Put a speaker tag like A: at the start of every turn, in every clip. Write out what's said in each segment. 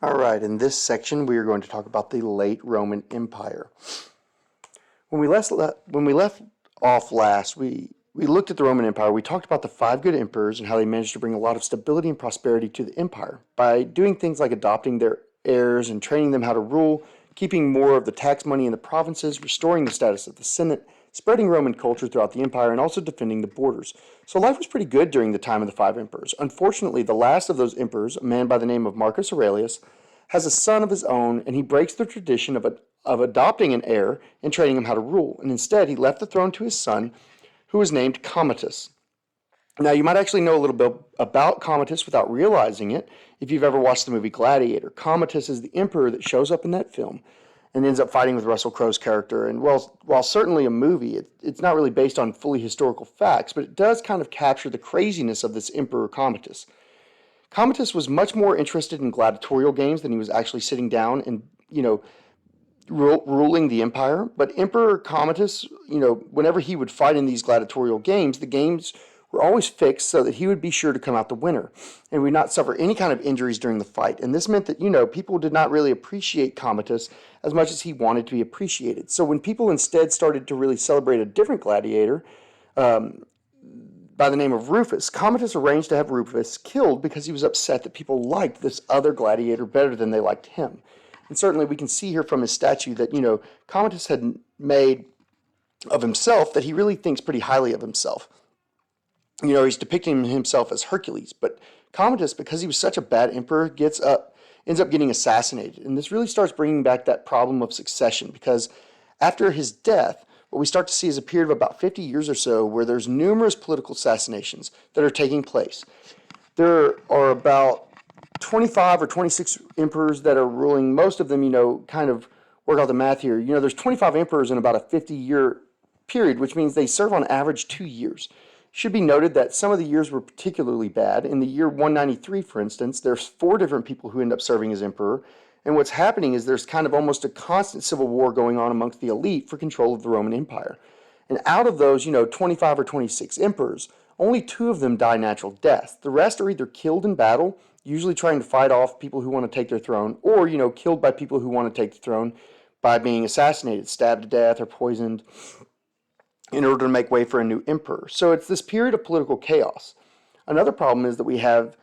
A: All right, in this section, we are going to talk about the late Roman Empire. When we left off last, we looked at the Roman Empire. We talked about the 5 good emperors and how they managed to bring a lot of stability and prosperity to the empire by doing things like adopting their heirs and training them how to rule, keeping more of the tax money in the provinces, restoring the status of the Senate, spreading Roman culture throughout the empire, and also defending the borders. So life was pretty good during the time of the 5 emperors. Unfortunately, the last of those emperors, a man by the name of Marcus Aurelius, has a son of his own, and he breaks the tradition of adopting an heir and training him how to rule. And instead, he left the throne to his son, who was named Commodus. Now, you might actually know a little bit about Commodus without realizing it if you've ever watched the movie Gladiator. Commodus is the emperor that shows up in that film and ends up fighting with Russell Crowe's character. And while certainly a movie, it's not really based on fully historical facts, but it does kind of capture the craziness of this emperor Commodus. Commodus was much more interested in gladiatorial games than he was actually sitting down and, ruling the empire. But Emperor Commodus, whenever he would fight in these gladiatorial games, the games were always fixed so that he would be sure to come out the winner and would not suffer any kind of injuries during the fight. And this meant that, people did not really appreciate Commodus as much as he wanted to be appreciated. So when people instead started to really celebrate a different gladiator, by the name of Rufus, Commodus arranged to have Rufus killed because he was upset that people liked this other gladiator better than they liked him. And certainly we can see here from his statue that, Commodus had made of himself that he really thinks pretty highly of himself. He's depicting himself as Hercules, but Commodus, because he was such a bad emperor, ends up getting assassinated. And this really starts bringing back that problem of succession, because after his death, what we start to see is a period of about 50 years or so where there's numerous political assassinations that are taking place. There are about 25 or 26 emperors that are ruling. Most of them, kind of work out the math here. There's 25 emperors in about a 50-year period, which means they serve on average 2 years. It should be noted that some of the years were particularly bad. In the year 193, for instance, there's 4 different people who end up serving as emperor. And what's happening is there's kind of almost a constant civil war going on amongst the elite for control of the Roman Empire. And out of those, 25 or 26 emperors, only 2 of them die natural deaths. The rest are either killed in battle, usually trying to fight off people who want to take their throne, or, killed by people who want to take the throne by being assassinated, stabbed to death, or poisoned in order to make way for a new emperor. So it's this period of political chaos. Another problem is that we have,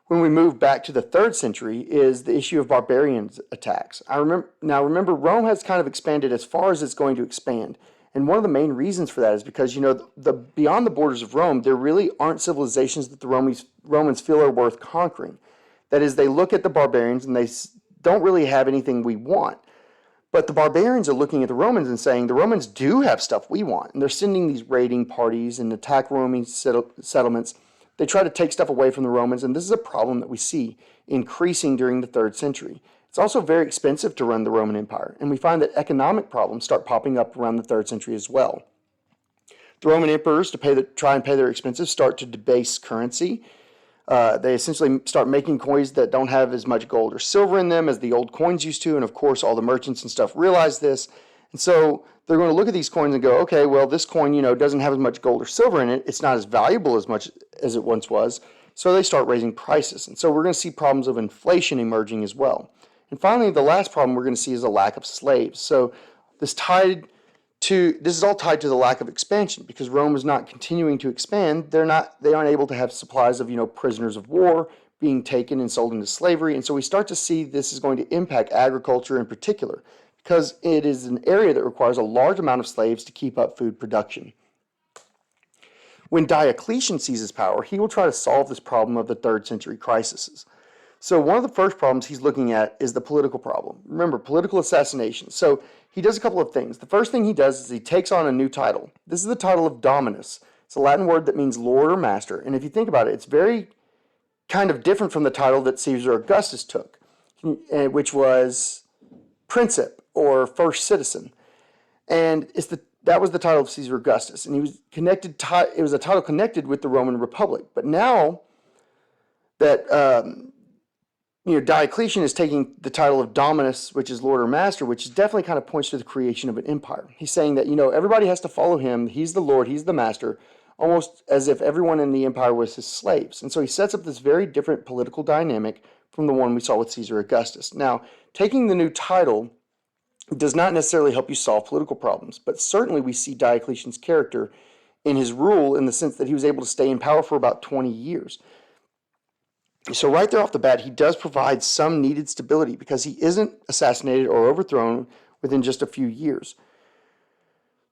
A: when we move back to the 3rd century, is the issue of barbarians attacks. Remember, Rome has kind of expanded as far as it's going to expand. And one of the main reasons for that is because, beyond the borders of Rome, there really aren't civilizations that the Romans feel are worth conquering. That is, they look at the barbarians and they don't really have anything we want. But the barbarians are looking at the Romans and saying, the Romans do have stuff we want. And they're sending these raiding parties and attack Roman settlements. They try to take stuff away from the Romans, and this is a problem that we see increasing during the 3rd century. It's also very expensive to run the Roman Empire, and we find that economic problems start popping up around the 3rd century as well. The Roman emperors, to try and pay their expenses, start to debase currency. They essentially start making coins that don't have as much gold or silver in them as the old coins used to, and of course all the merchants and stuff realize this. And so they're going to look at these coins and go, okay, well, this coin, doesn't have as much gold or silver in it. It's not as valuable as much as it once was. So they start raising prices. And so we're going to see problems of inflation emerging as well. And finally, the last problem we're going to see is a lack of slaves. So this is all tied to the lack of expansion, because Rome is not continuing to expand. They aren't able to have supplies of, prisoners of war being taken and sold into slavery. And so we start to see this is going to impact agriculture in particular, because it is an area that requires a large amount of slaves to keep up food production. When Diocletian seizes power, he will try to solve this problem of the 3rd century crises. So one of the first problems he's looking at is the political problem. Remember, political assassination. So he does a couple of things. The first thing he does is he takes on a new title. This is the title of Dominus. It's a Latin word that means lord or master. And if you think about it, it's very kind of different from the title that Caesar Augustus took, which was Princip, or first citizen. And that was the title of Caesar Augustus. And it was a title connected with the Roman Republic. But now that Diocletian is taking the title of Dominus, which is Lord or Master, which definitely kind of points to the creation of an empire. He's saying that, everybody has to follow him. He's the Lord, he's the Master, almost as if everyone in the empire was his slaves. And so he sets up this very different political dynamic from the one we saw with Caesar Augustus. Now, taking the new title does not necessarily help you solve political problems, but certainly we see Diocletian's character in his rule in the sense that he was able to stay in power for about 20 years. So right there off the bat, he does provide some needed stability because he isn't assassinated or overthrown within just a few years.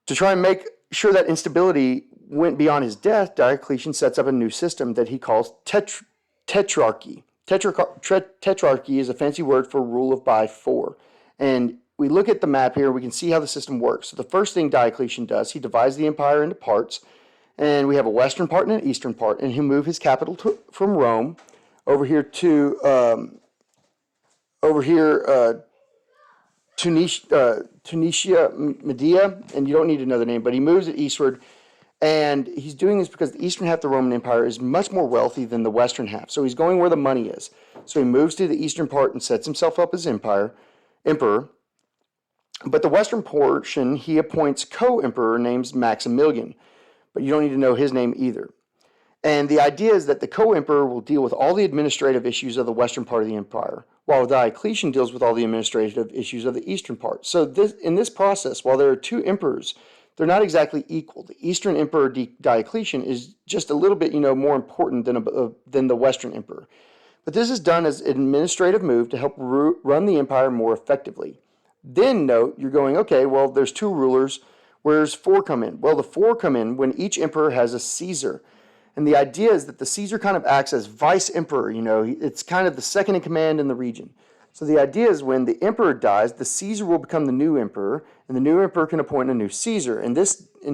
A: To try and make sure that instability went beyond his death, Diocletian sets up a new system that he calls tetrarchy. Tetrarchy is a fancy word for rule of by four. And we look at the map here, we can see how the system works. So the first thing Diocletian does, he divides the empire into parts, and we have a western part and an eastern part, and he'll move his capital from Rome over here to Tunisia, Medea, and you don't need to know the name, but he moves it eastward, and he's doing this because the eastern half of the Roman Empire is much more wealthy than the western half, so he's going where the money is. So he moves to the eastern part and sets himself up as emperor, but the western portion, he appoints co-emperor named Maximilian, but you don't need to know his name either. And the idea is that the co-emperor will deal with all the administrative issues of the western part of the empire, while Diocletian deals with all the administrative issues of the eastern part. So in this process, while there are two emperors, they're not exactly equal. The eastern emperor Diocletian is just a little bit, more important than the western emperor. But this is done as an administrative move to help run the empire more effectively. Then note, you're going, okay, well, there's two rulers. Where's four come in? Well, the four come in when each emperor has a Caesar. And the idea is that the Caesar kind of acts as vice emperor, it's kind of the second in command in the region. So the idea is when the emperor dies, the Caesar will become the new emperor, and the new emperor can appoint a new Caesar. And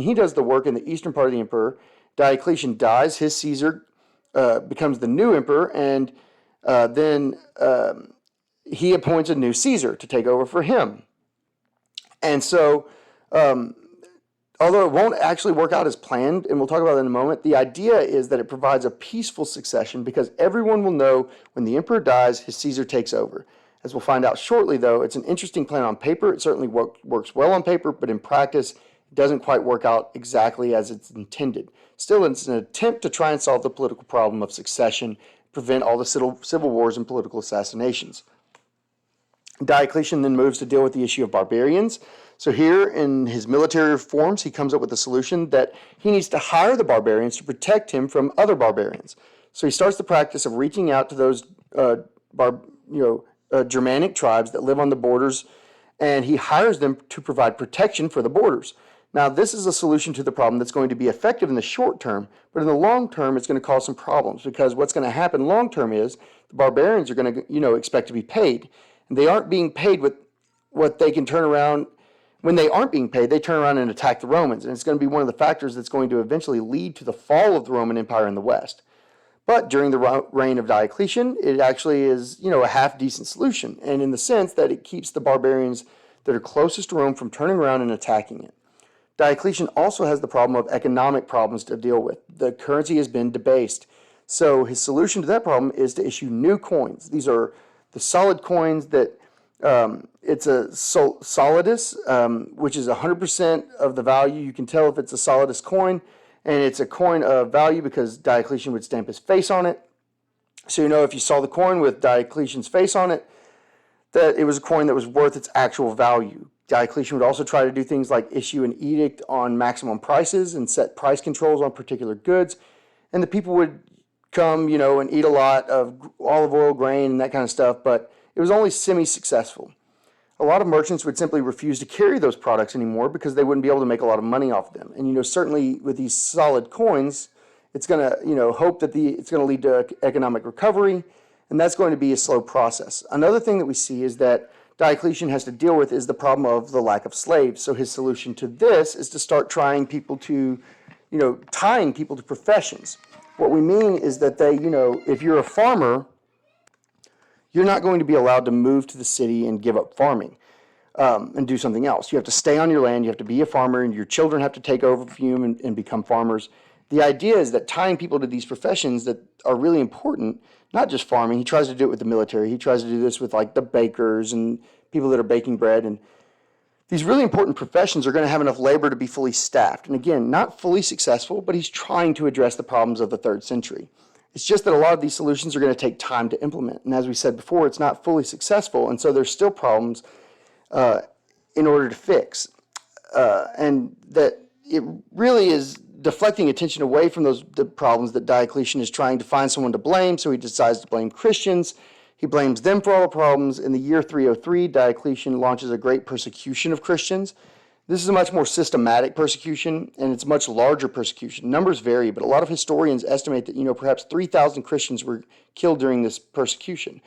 A: he does the work in the eastern part of the emperor. Diocletian dies, his Caesar becomes the new emperor, and then he appoints a new Caesar to take over for him. And so although it won't actually work out as planned, and we'll talk about that in a moment, the idea is that it provides a peaceful succession because everyone will know when the emperor dies, his Caesar takes over. As we'll find out shortly, though, it's an interesting plan on paper. It certainly works well on paper, but in practice, it doesn't quite work out exactly as it's intended. Still, it's an attempt to try and solve the political problem of succession, prevent all the civil wars and political assassinations. Diocletian then moves to deal with the issue of barbarians. So here in his military reforms, he comes up with a solution that he needs to hire the barbarians to protect him from other barbarians. So he starts the practice of reaching out to those Germanic tribes that live on the borders, and he hires them to provide protection for the borders. Now, this is a solution to the problem that's going to be effective in the short term, but in the long term, it's going to cause some problems because what's going to happen long term is the barbarians are going to, expect to be paid, and they aren't being paid with what they can turn around. When they aren't being paid, they turn around and attack the Romans, and it's going to be one of the factors that's going to eventually lead to the fall of the Roman Empire in the West. But during the reign of Diocletian, it actually is, a half-decent solution, and in the sense that it keeps the barbarians that are closest to Rome from turning around and attacking it. Diocletian also has the problem of economic problems to deal with. The currency has been debased. So his solution to that problem is to issue new coins. These are the solid coins that it's a solidus, which is 100% of the value. You can tell if it's a solidus coin, and it's a coin of value because Diocletian would stamp his face on it. So if you saw the coin with Diocletian's face on it, that it was a coin that was worth its actual value. Diocletian would also try to do things like issue an edict on maximum prices and set price controls on particular goods, and the people would come, and eat a lot of olive oil, grain, and that kind of stuff, but it was only semi-successful. A lot of merchants would simply refuse to carry those products anymore because they wouldn't be able to make a lot of money off them. And, certainly with these solid coins, it's going to, hope that it's going to lead to economic recovery, and that's going to be a slow process. Another thing that we see is that Diocletian has to deal with is the problem of the lack of slaves. So his solution to this is to start tying people to professions. What we mean is that if you're a farmer, you're not going to be allowed to move to the city and give up farming and do something else. You have to stay on your land, you have to be a farmer, and your children have to take over from you and become farmers. The idea is that tying people to these professions that are really important, not just farming, he tries to do it with the military, he tries to do this with the bakers and people that are baking bread, and these really important professions are going to have enough labor to be fully staffed. And again, not fully successful, but he's trying to address the problems of the 3rd century. It's just that a lot of these solutions are going to take time to implement. And as we said before, it's not fully successful. And so there's still problems in order to fix. And that it really is deflecting attention away from the problems that Diocletian is trying to find someone to blame. So he decides to blame Christians. He blames them for all the problems. In the year 303, Diocletian launches a great persecution of Christians. This is a much more systematic persecution, and it's a much larger persecution. Numbers vary, but a lot of historians estimate that, perhaps 3,000 Christians were killed during this persecution.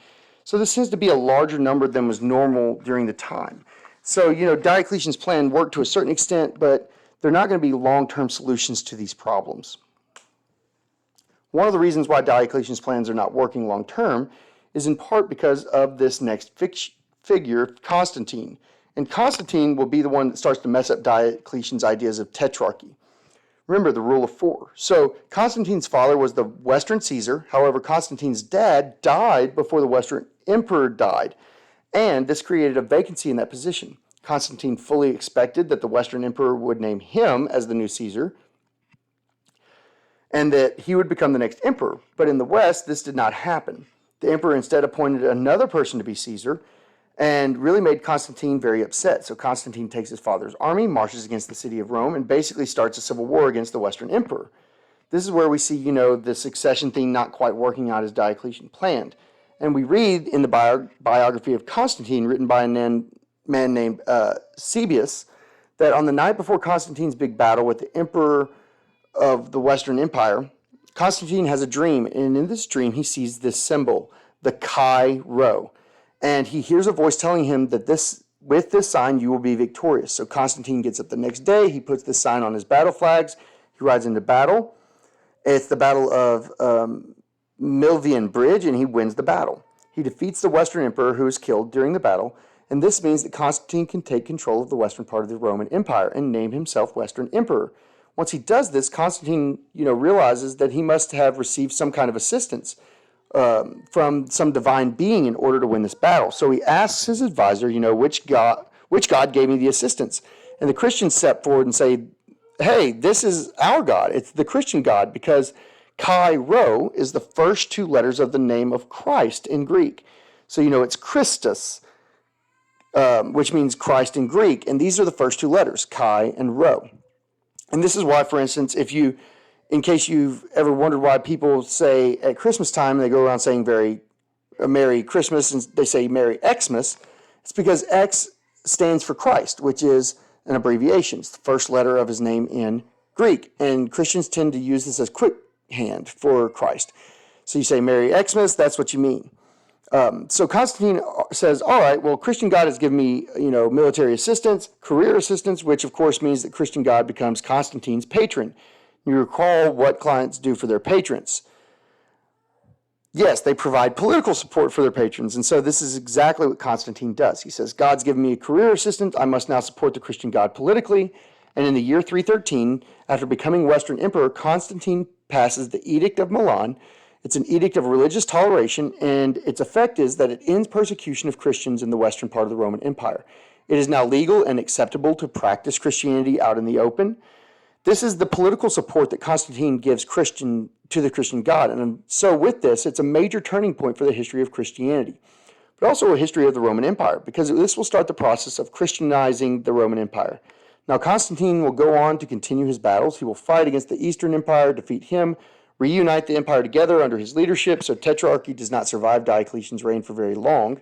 A: So this seems to be a larger number than was normal during the time. So, Diocletian's plan worked to a certain extent, but they're not going to be long-term solutions to these problems. One of the reasons why Diocletian's plans are not working long-term is in part because of this next figure, Constantine. And Constantine will be the one that starts to mess up Diocletian's ideas of tetrarchy. Remember the rule of 4. So Constantine's father was the Western Caesar. However, Constantine's dad died before the Western emperor died. And this created a vacancy in that position. Constantine fully expected that the Western emperor would name him as the new Caesar and that he would become the next emperor. But in the West, this did not happen. The emperor instead appointed another person to be Caesar, and really made Constantine very upset. So Constantine takes his father's army, marches against the city of Rome, and basically starts a civil war against the Western emperor. This is where we see, the succession thing not quite working out as Diocletian planned. And we read in the biography of Constantine, written by a man named Sebius, that on the night before Constantine's big battle with the emperor of the Western Empire, Constantine has a dream, and in this dream he sees this symbol, the Chi Rho. And he hears a voice telling him that with this sign you will be victorious. So Constantine gets up the next day, he puts this sign on his battle flags, he rides into battle. It's the Battle of Milvian Bridge, and he wins the battle. He defeats the Western Emperor, who is killed during the battle, and this means that Constantine can take control of the western part of the Roman Empire and name himself Western Emperor. Once he does this, Constantine, realizes that he must have received some kind of assistance from some divine being in order to win this battle. So he asks his advisor, which God gave me the assistance? And the Christians step forward and say, hey, this is our God. It's the Christian God, because Chi Rho is the first two letters of the name of Christ in Greek. So, it's Christus, which means Christ in Greek. And these are the first two letters, Chi and Rho. And this is why, for instance, in case you've ever wondered why people say at Christmas time, they go around saying Merry Christmas, and they say Merry Xmas, it's because X stands for Christ, which is an abbreviation. It's the first letter of his name in Greek. And Christians tend to use this as quickhand for Christ. So you say Merry Xmas, that's what you mean. So Constantine says, all right, well, Christian God has given me, military assistance, career assistance, which of course means that Christian God becomes Constantine's patron. You recall what clients do for their patrons. Yes, they provide political support for their patrons, and so this is exactly what Constantine does. He says, God's given me a career assistant, I must now support the Christian God politically. And in the year 313, after becoming Western Emperor, Constantine passes the Edict of Milan. It's an edict of religious toleration, and its effect is that it ends persecution of Christians in the western part of the Roman Empire. It is now legal and acceptable to practice Christianity out in the open. This is the political support that Constantine gives to the Christian God. And so with this, it's a major turning point for the history of Christianity, but also a history of the Roman Empire, because this will start the process of Christianizing the Roman Empire. Now, Constantine will go on to continue his battles. He will fight against the Eastern Empire, defeat him, reunite the empire together under his leadership, so tetrarchy does not survive Diocletian's reign for very long.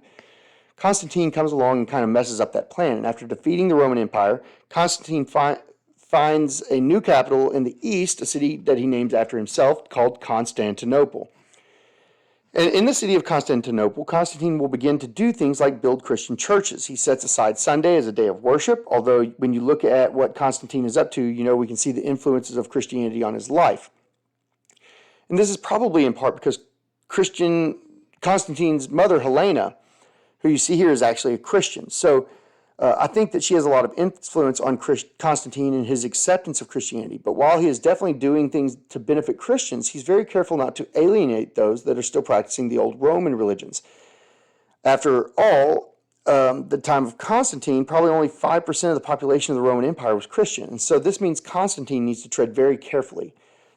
A: Constantine comes along and kind of messes up that plan, and after defeating the Roman Empire, Constantine finds a new capital in the east, a city that he names after himself, called Constantinople. And in the city of Constantinople, Constantine will begin to do things like build Christian churches. He sets aside Sunday as a day of worship, although when you look at what Constantine is up to, we can see the influences of Christianity on his life. And this is probably in part because Constantine's mother, Helena, who you see here, is actually a Christian. So I think that she has a lot of influence on Constantine and his acceptance of Christianity. But while he is definitely doing things to benefit Christians, he's very careful not to alienate those that are still practicing the old Roman religions. After all, the time of Constantine, probably only 5% of the population of the Roman Empire was Christian. And so this means Constantine needs to tread very carefully.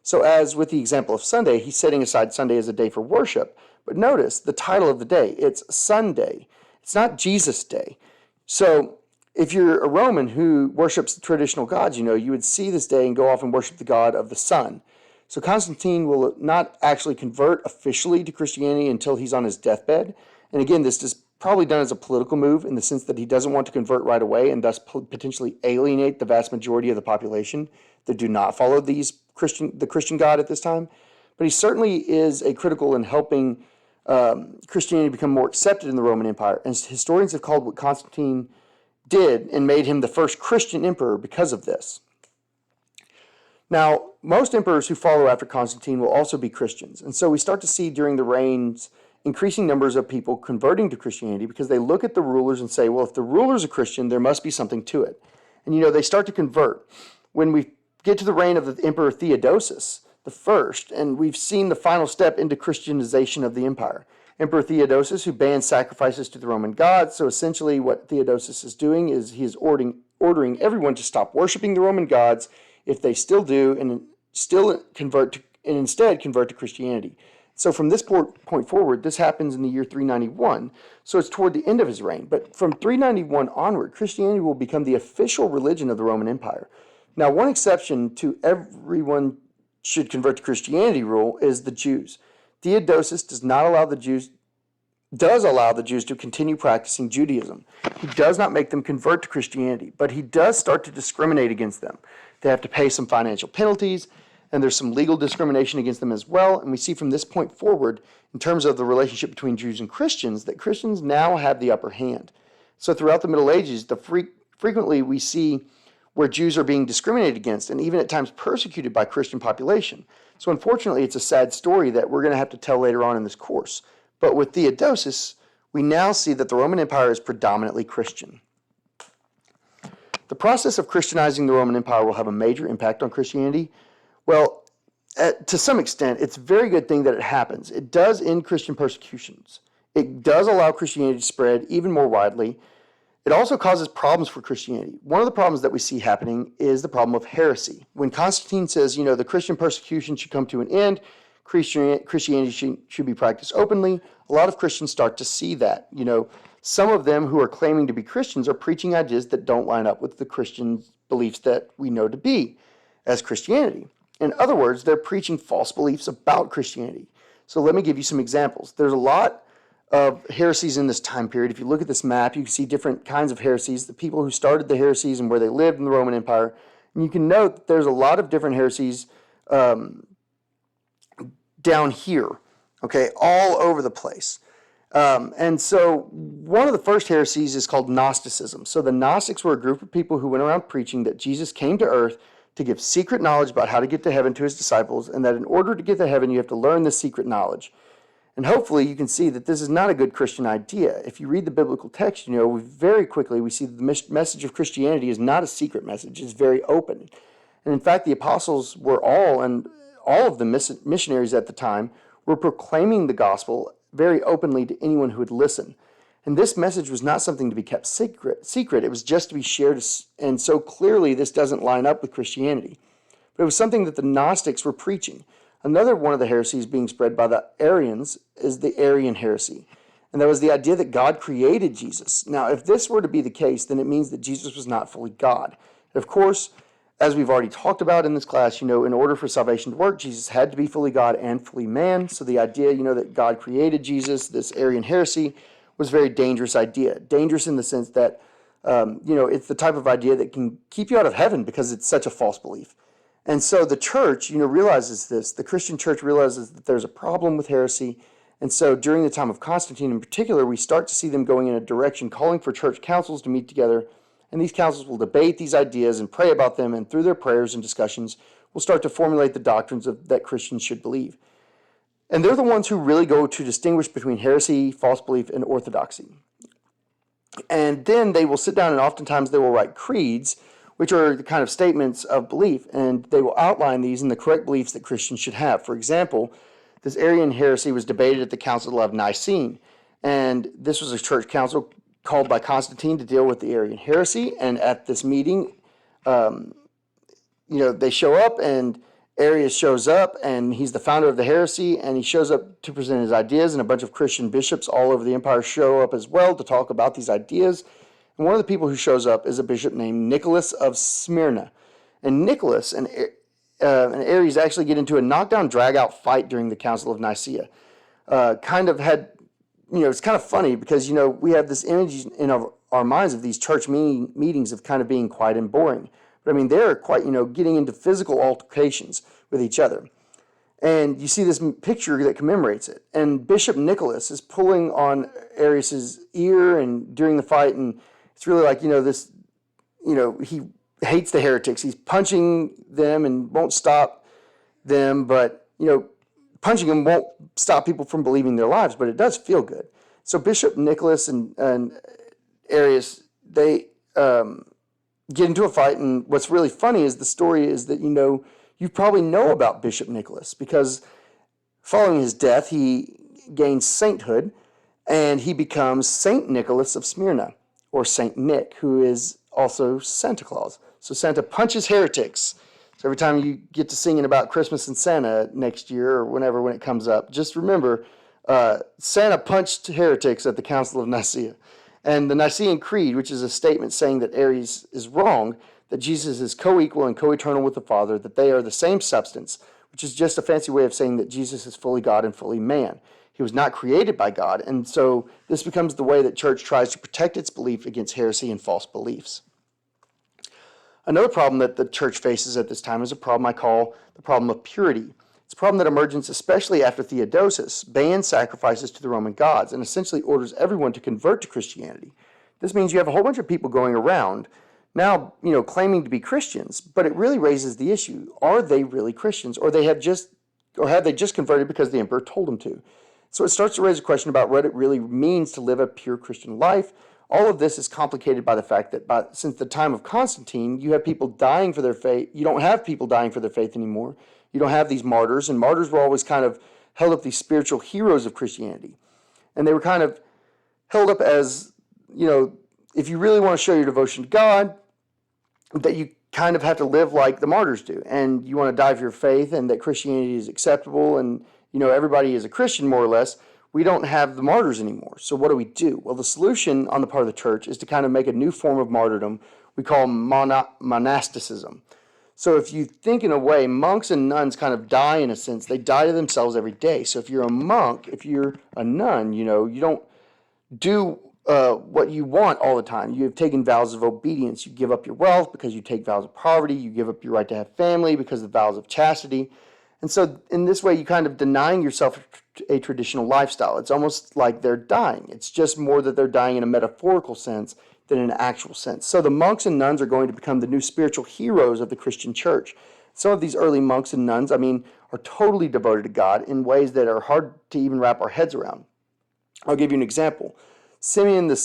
A: So as with the example of Sunday, he's setting aside Sunday as a day for worship. But notice the title of the day, it's Sunday. It's not Jesus Day. So if you're a Roman who worships the traditional gods, you would see this day and go off and worship the god of the sun. So Constantine will not actually convert officially to Christianity until he's on his deathbed. And again, this is probably done as a political move in the sense that he doesn't want to convert right away and thus potentially alienate the vast majority of the population that do not follow the Christian God at this time. But he certainly is critical in helping Christianity become more accepted in the Roman Empire. And historians have called what Constantine did and made him the first Christian emperor because of this. Now, most emperors who follow after Constantine will also be Christians. And so we start to see during the reigns increasing numbers of people converting to Christianity because they look at the rulers and say, well, if the ruler's a Christian, there must be something to it. And, they start to convert. When we get to the reign of the Emperor Theodosius the First, and we've seen the final step into Christianization of the empire. Emperor Theodosius, who banned sacrifices to the Roman gods. So essentially what Theodosius is doing is he is ordering everyone to stop worshiping the Roman gods if they still do, and instead convert to Christianity. So from this point forward, this happens in the year 391. So it's toward the end of his reign. But from 391 onward, Christianity will become the official religion of the Roman Empire. Now, one exception to everyone should convert to Christianity rule is the Jews. Theodosius does allow the Jews to continue practicing Judaism. He does not make them convert to Christianity, but he does start to discriminate against them. They have to pay some financial penalties, and there's some legal discrimination against them as well. And we see from this point forward, in terms of the relationship between Jews and Christians, that Christians now have the upper hand. So throughout the Middle Ages, frequently we see where Jews are being discriminated against and even at times persecuted by Christian population. So unfortunately, it's a sad story that we're going to have to tell later on in this course. But with Theodosius, we now see that the Roman Empire is predominantly Christian. The process of Christianizing the Roman Empire will have a major impact on Christianity. Well, to some extent, it's a very good thing that it happens. It does end Christian persecutions. It does allow Christianity to spread even more widely. It also causes problems for Christianity. One of the problems that we see happening is the problem of heresy. When Constantine says, the Christian persecution should come to an end, Christianity should be practiced openly, a lot of Christians start to see that. Some of them who are claiming to be Christians are preaching ideas that don't line up with the Christian beliefs that we know to be as Christianity. In other words, they're preaching false beliefs about Christianity. So let me give you some examples. There's a lot of heresies in this time period. If you look at this map, you can see different kinds of heresies, the people who started the heresies and where they lived in the Roman Empire. And you can note that there's a lot of different heresies down here, okay, all over the place. And so one of the first heresies is called Gnosticism. So the Gnostics were a group of people who went around preaching that Jesus came to earth to give secret knowledge about how to get to heaven to his disciples, and that in order to get to heaven, you have to learn this secret knowledge. And hopefully you can see that this is not a good Christian idea. If you read the biblical text, very quickly we see the message of Christianity is not a secret message. It's very open. And in fact, the apostles were all of the missionaries at the time were proclaiming the gospel very openly to anyone who would listen. And this message was not something to be kept secret. It was just to be shared. And so clearly this doesn't line up with Christianity. But it was something that the Gnostics were preaching. Another one of the heresies being spread by the Arians is the Arian heresy. And that was the idea that God created Jesus. Now, if this were to be the case, then it means that Jesus was not fully God. And of course, as we've already talked about in this class, in order for salvation to work, Jesus had to be fully God and fully man. So the idea, that God created Jesus, this Arian heresy, was a very dangerous idea. Dangerous in the sense that, it's the type of idea that can keep you out of heaven because it's such a false belief. And so the church, realizes this. The Christian church realizes that there's a problem with heresy. And so during the time of Constantine in particular, we start to see them going in a direction calling for church councils to meet together. And these councils will debate these ideas and pray about them. And through their prayers and discussions, will start to formulate the doctrines that Christians should believe. And they're the ones who really go to distinguish between heresy, false belief, and orthodoxy. And then they will sit down and oftentimes they will write creeds, which are the kind of statements of belief, and they will outline these in the correct beliefs that Christians should have. For example, this Arian heresy was debated at the Council of Nicene, and this was a church council called by Constantine to deal with the Arian heresy, and at this meeting, they show up, and Arius shows up, and he's the founder of the heresy, and he shows up to present his ideas, and a bunch of Christian bishops all over the empire show up as well to talk about these ideas. And one of the people who shows up is a bishop named Nicholas of Smyrna. And Nicholas and Arius actually get into a knockdown, drag-out fight during the Council of Nicaea. It's kind of funny because, we have this image in our minds of these church meetings of kind of being quiet and boring. But I mean, they're quite, getting into physical altercations with each other. And you see this picture that commemorates it. And Bishop Nicholas is pulling on Arius's ear and during the fight, and it's really like, he hates the heretics. He's punching them and won't stop them, but, punching them won't stop people from believing their lives, but it does feel good. So Bishop Nicholas and Arius, they get into a fight, and what's really funny is the story is that, you probably know about Bishop Nicholas because following his death, he gains sainthood, and he becomes Saint Nicholas of Smyrna, or Saint Nick, who is also Santa Claus. So Santa punches heretics. So every time you get to singing about Christmas and Santa next year or whenever when it comes up, just remember Santa punched heretics at the Council of Nicaea. And the Nicene Creed, which is a statement saying that Arius is wrong, that Jesus is co-equal and co-eternal with the Father, that they are the same substance, which is just a fancy way of saying that Jesus is fully God and fully man. He was not created by God, and so this becomes the way that church tries to protect its belief against heresy and false beliefs. Another problem that the church faces at this time is a problem I call the problem of purity. It's a problem that emerges especially after Theodosius bans sacrifices to the Roman gods and essentially orders everyone to convert to Christianity. This means you have a whole bunch of people going around now, claiming to be Christians, but it really raises the issue: are they really Christians, or have they just converted because the emperor told them to? So it starts to raise a question about what it really means to live a pure Christian life. All of this is complicated by the fact that since the time of Constantine, you have people dying for their faith. You don't have people dying for their faith anymore. You don't have these martyrs, and martyrs were always kind of held up these spiritual heroes of Christianity. And they were kind of held up as, if you really want to show your devotion to God, that you kind of have to live like the martyrs do, and you want to die for your faith, and that Christianity is acceptable, and everybody is a Christian more or less. We don't have the martyrs anymore. So what do? Well, the solution on the part of the church is to kind of make a new form of martyrdom we call monasticism. So if you think in a way, monks and nuns kind of die in a sense. They die to themselves every day. So if you're a monk, if you're a nun, you don't do what you want all the time. You have taken vows of obedience. You give up your wealth because you take vows of poverty. You give up your right to have family because of vows of chastity. And so in this way, you kind of denying yourself a traditional lifestyle. It's almost like they're dying. It's just more that they're dying in a metaphorical sense than in an actual sense. So the monks and nuns are going to become the new spiritual heroes of the Christian church. Some of these early monks and nuns, are totally devoted to God in ways that are hard to even wrap our heads around. I'll give you an example. Simeon the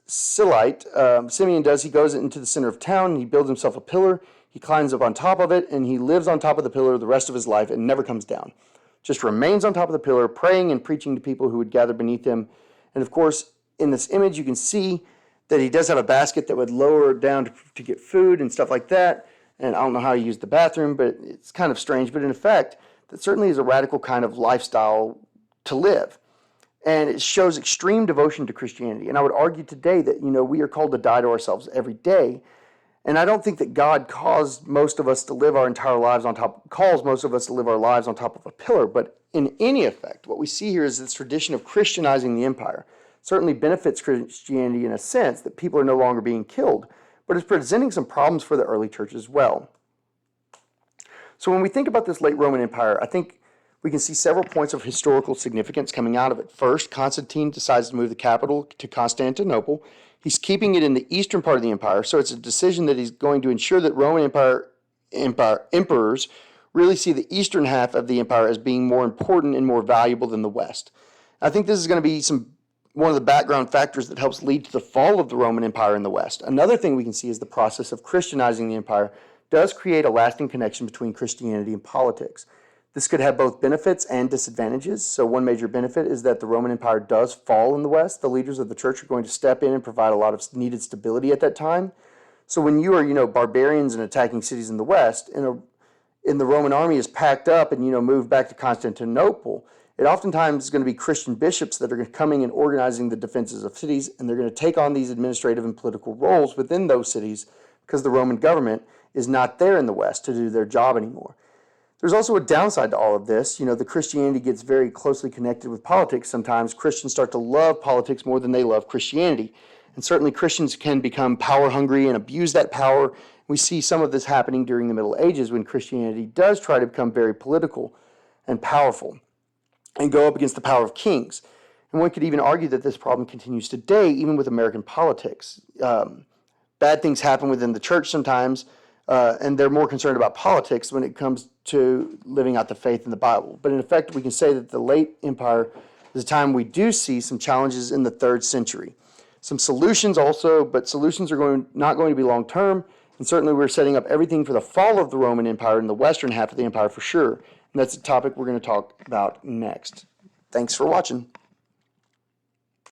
A: Silite, he goes into the center of town, and he builds himself a pillar. He climbs up on top of it, and he lives on top of the pillar the rest of his life and never comes down. Just remains on top of the pillar, praying and preaching to people who would gather beneath him. And of course, in this image, you can see that he does have a basket that would lower down to get food and stuff like that. And I don't know how he used the bathroom, but it's kind of strange. But in effect, that certainly is a radical kind of lifestyle to live. And it shows extreme devotion to Christianity. And I would argue today that, we are called to die to ourselves every day. And I don't think that God calls most of us to live our lives on top of a pillar. But in any effect, what we see here is this tradition of Christianizing the empire. Certainly benefits Christianity in a sense that people are no longer being killed, but it's presenting some problems for the early church as well. So when we think about this late Roman Empire, I think we can see several points of historical significance coming out of it. First, Constantine decides to move the capital to Constantinople. He's keeping it in the eastern part of the empire, so it's a decision that he's going to ensure that Roman emperors really see the eastern half of the empire as being more important and more valuable than the west. I think this is going to be one of the background factors that helps lead to the fall of the Roman Empire in the West. Another thing we can see is the process of Christianizing the empire does create a lasting connection between Christianity and politics. This could have both benefits and disadvantages. So one major benefit is that the Roman Empire does fall in the West. The leaders of the church are going to step in and provide a lot of needed stability at that time. So when you are, barbarians and attacking cities in the West, and the Roman army is packed up and, moved back to Constantinople, it oftentimes is going to be Christian bishops that are coming and organizing the defenses of cities, and they're going to take on these administrative and political roles within those cities because the Roman government is not there in the West to do their job anymore. There's also a downside to all of this. The Christianity gets very closely connected with politics. Sometimes Christians start to love politics more than they love Christianity. And certainly Christians can become power hungry and abuse that power. We see some of this happening during the Middle Ages when Christianity does try to become very political and powerful and go up against the power of kings. And one could even argue that this problem continues today, even with American politics. Bad things happen within the church sometimes, and they're more concerned about politics when it comes to living out the faith in the Bible. But in effect, we can say that the late empire is a time we do see some challenges in the 3rd century. Some solutions also, but solutions are not going to be long-term, and certainly we're setting up everything for the fall of the Roman Empire in the western half of the empire for sure. And that's a topic we're going to talk about next. Thanks for watching.